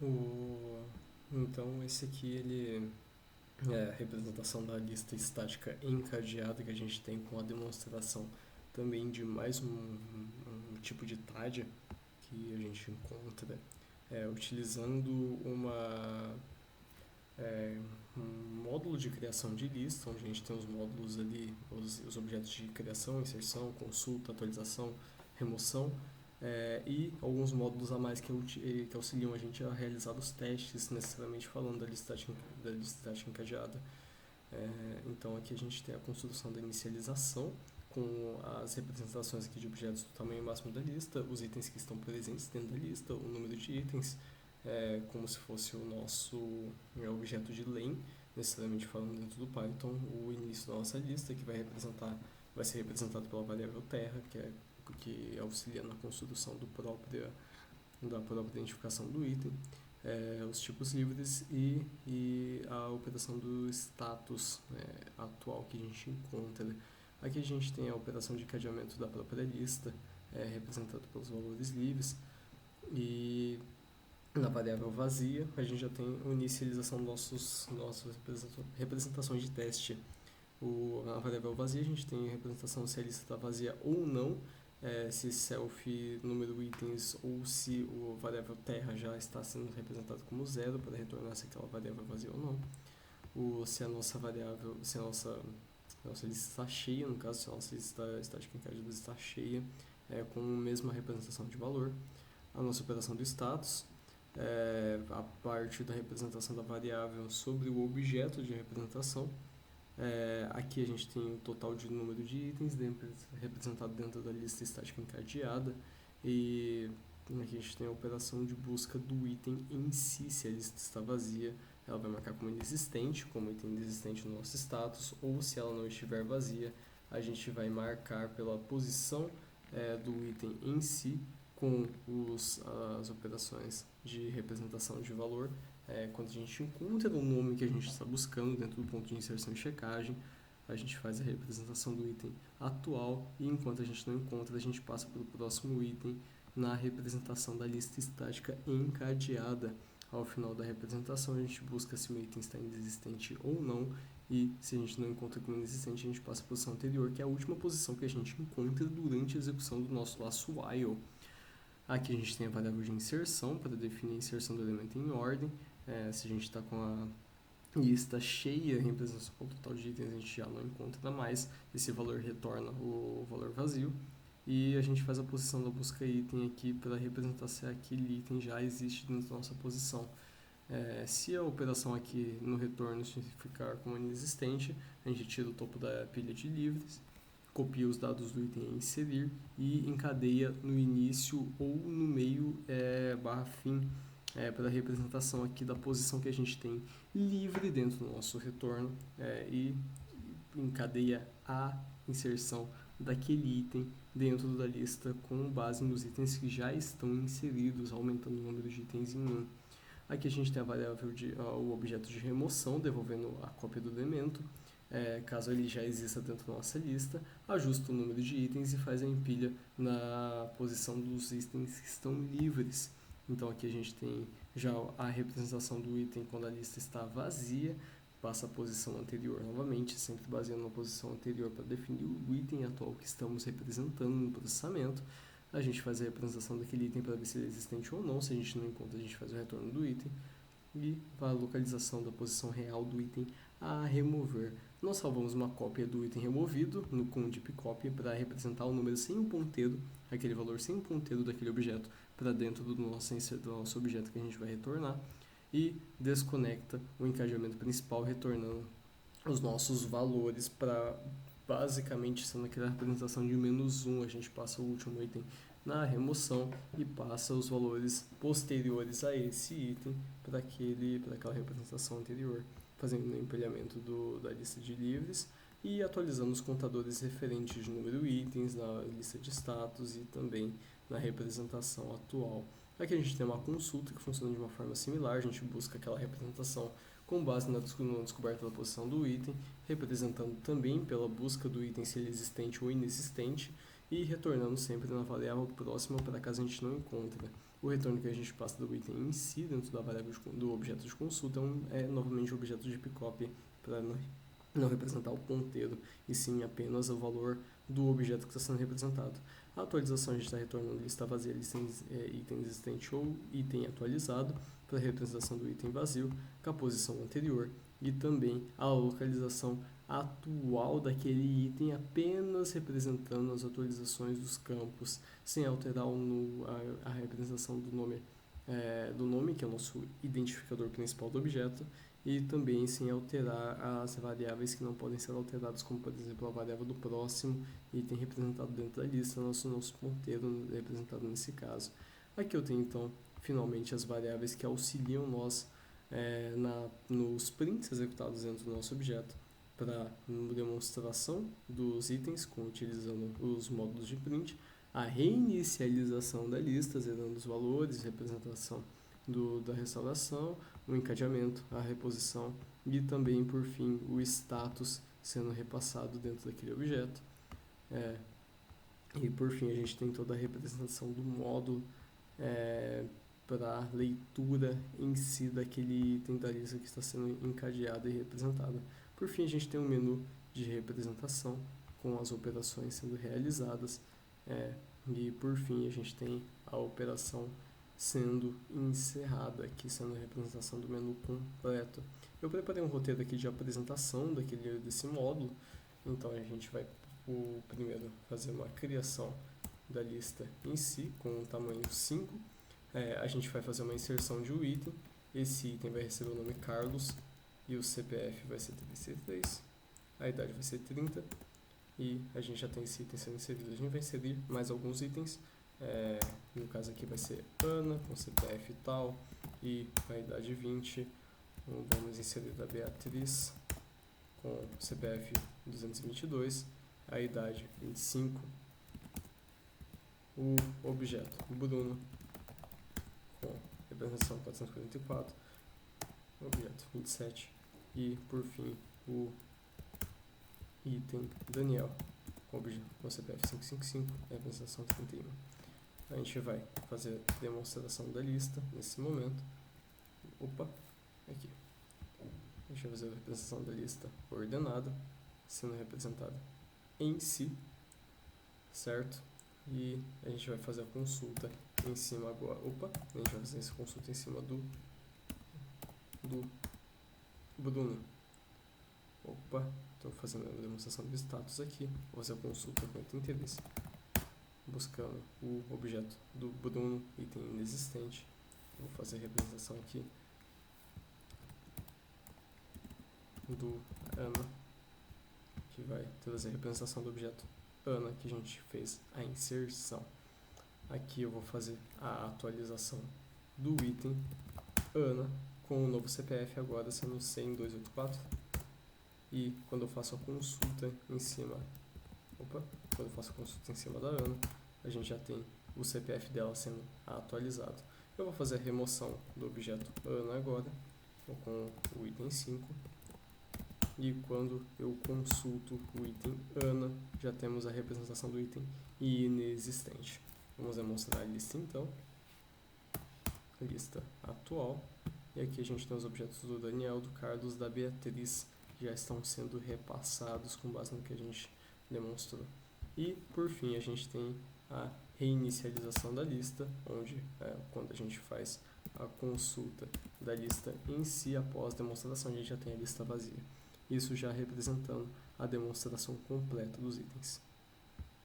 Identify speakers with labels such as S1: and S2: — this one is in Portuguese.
S1: O... Então, esse aqui ele é a representação da lista estática encadeada que a gente tem com a demonstração também de mais um tipo de TAD que a gente encontra utilizando é, um módulo de criação de lista, onde a gente tem os módulos ali, os objetos de criação, inserção, consulta, atualização, remoção, e alguns módulos a mais que auxiliam a gente a realizar os testes, necessariamente falando da lista estática encadeada. Então aqui a gente tem a construção da inicialização, com as representações aqui de objetos do tamanho máximo da lista, os itens que estão presentes dentro da lista, o número de itens, como se fosse o nosso objeto de len, necessariamente falando dentro do Python, o início da nossa lista, que vai ser representado pela variável terra, que auxilia na construção da própria identificação do item, os tipos livres e a operação do status atual que a gente encontra. Aqui a gente tem a operação de cadeamento da própria lista, representada pelos valores livres, e na variável vazia a gente já tem a inicialização dos nossas representações de teste. Na variável vazia a gente tem a representação se a lista está vazia ou não, se self número itens ou se o variável terra já está sendo representado como zero para retornar se aquela variável é vazia ou não. Se a nossa variável, se a nossa lista está cheia, no caso, se a nossa lista estática encadeada está cheia, com a mesma representação de valor. A nossa operação do status, a parte da representação da variável sobre o objeto de representação. Aqui a gente tem o total de número de itens representado dentro da lista estática encadeada, e aqui a gente tem a operação de busca do item em si. Se a lista está vazia, ela vai marcar como inexistente, como item inexistente no nosso status, ou se ela não estiver vazia, a gente vai marcar pela posição do item em si com as operações de representação de valor. Quando a gente encontra o nome que a gente está buscando dentro do ponto de inserção e checagem, a gente faz a representação do item atual, e enquanto a gente não encontra, a gente passa para o próximo item na representação da lista estática encadeada. Ao final da representação, a gente busca se o item está inexistente ou não, e se a gente não encontra como inexistente, a gente passa a posição anterior, que é a última posição que a gente encontra durante a execução do nosso laço while. Aqui a gente tem a variável de inserção para definir a inserção do elemento em ordem. Se a gente está com a lista cheia, representação com o total de itens, a gente já não encontra mais. Esse valor retorna o valor vazio. E a gente faz a posição da busca item aqui para representar se aquele item já existe dentro da nossa posição. Se a operação aqui no retorno ficar como inexistente, a gente tira o topo da pilha de livres, copia os dados do item a inserir e encadeia no início ou no meio barra fim para a representação aqui da posição que a gente tem livre dentro do nosso retorno, e encadeia a inserção daquele item dentro da lista com base nos itens que já estão inseridos, aumentando o número de itens em 1. Aqui a gente tem a variável o objeto de remoção, devolvendo a cópia do elemento. Caso ele já exista dentro da nossa lista, ajusta o número de itens e faz a empilha na posição dos itens que estão livres. Então aqui a gente tem já a representação do item quando a lista está vazia, passa a posição anterior novamente, sempre baseando na posição anterior para definir o item atual que estamos representando no processamento. A gente faz a representação daquele item para ver se ele é existente ou não. Se a gente não encontra, a gente faz o retorno do item e a localização da posição real do item a remover. Nós salvamos uma cópia do item removido com deep copy para representar o número sem o ponteiro, aquele valor sem o ponteiro daquele objeto, para dentro do nosso objeto que a gente vai retornar, e desconecta o encadeamento principal, retornando os nossos valores para basicamente sendo aquela representação de -1. A gente passa o último item na remoção e passa os valores posteriores a esse item para aquela representação anterior, fazendo o empilhamento da lista de livres e atualizando os contadores referentes de número de itens na lista de status e também na representação atual. Aqui a gente tem uma consulta que funciona de uma forma similar, a gente busca aquela representação com base na descoberta da posição do item, representando também pela busca do item se ele é existente ou inexistente, e retornando sempre na variável próxima para caso a gente não encontre. O retorno que a gente passa do item em si, dentro da variável do objeto de consulta, é novamente o objeto de pickup, para não representar o ponteiro, e sim apenas o valor do objeto que está sendo representado. A atualização, a gente está retornando lista vazia, item existente ou item atualizado, para a representação do item vazio, com a posição anterior, e também a localização atual daquele item, apenas representando as atualizações dos campos, sem alterar a representação do nome, que é o nosso identificador principal do objeto, e também sem alterar as variáveis que não podem ser alteradas, como por exemplo a variável do próximo item representado dentro da lista, nosso ponteiro representado nesse caso. Aqui eu tenho então finalmente as variáveis que auxiliam nós nos prints executados dentro do nosso objeto, para demonstração dos itens, utilizando os módulos de print, a reinicialização da lista, zerando os valores, representação da restauração, o encadeamento, a reposição e também, por fim, o status sendo repassado dentro daquele objeto. E por fim, a gente tem toda a representação do módulo para a leitura em si daquele item da lista que está sendo encadeado e representado. Por fim, a gente tem um menu de representação com as operações sendo realizadas. E por fim, a gente tem a operação sendo encerrada, aqui sendo a representação do menu completo. Eu preparei um roteiro aqui de apresentação desse módulo, então a gente vai primeiro fazer uma criação da lista em si, com o tamanho 5. A gente vai fazer uma inserção de um item, esse item vai receber o nome Carlos, e o CPF vai ser 33, a idade vai ser 30, e a gente já tem esse item sendo inserido. A gente vai inserir mais alguns itens, no caso aqui vai ser Ana, com CPF tal, e a idade 20, vamos inserir a Beatriz, com CPF 222, a idade 25, o objeto Bruno, com representação 444, o objeto 27, e por fim o item Daniel, com CPF 555, representação 31. A gente vai fazer a demonstração da lista nesse momento. Aqui. A gente vai fazer a representação da lista ordenada, sendo representada em si, certo? E a gente vai fazer a consulta em cima agora. A gente vai fazer essa consulta em cima do Bruno. Estou fazendo a demonstração do status aqui. Vou fazer a consulta com item interesse, buscando o objeto do Bruno, item inexistente. Vou fazer a representação aqui do Ana, que vai trazer a representação do objeto Ana, que a gente fez a inserção. Aqui eu vou fazer a atualização do item Ana, com o novo CPF agora sendo 100.284. E quando eu faço a consulta em cima da Ana, a gente já tem o CPF dela sendo atualizado. Eu vou fazer a remoção do objeto Ana agora, com o item 5. E quando eu consulto o item Ana, já temos a representação do item inexistente. Vamos demonstrar a lista então. A lista atual. E aqui a gente tem os objetos do Daniel, do Carlos, da Beatriz, que já estão sendo repassados com base no que a gente demonstrou. E, por fim, a gente tem a reinicialização da lista, onde quando a gente faz a consulta da lista em si, após a demonstração, a gente já tem a lista vazia. Isso já representando a demonstração completa dos itens.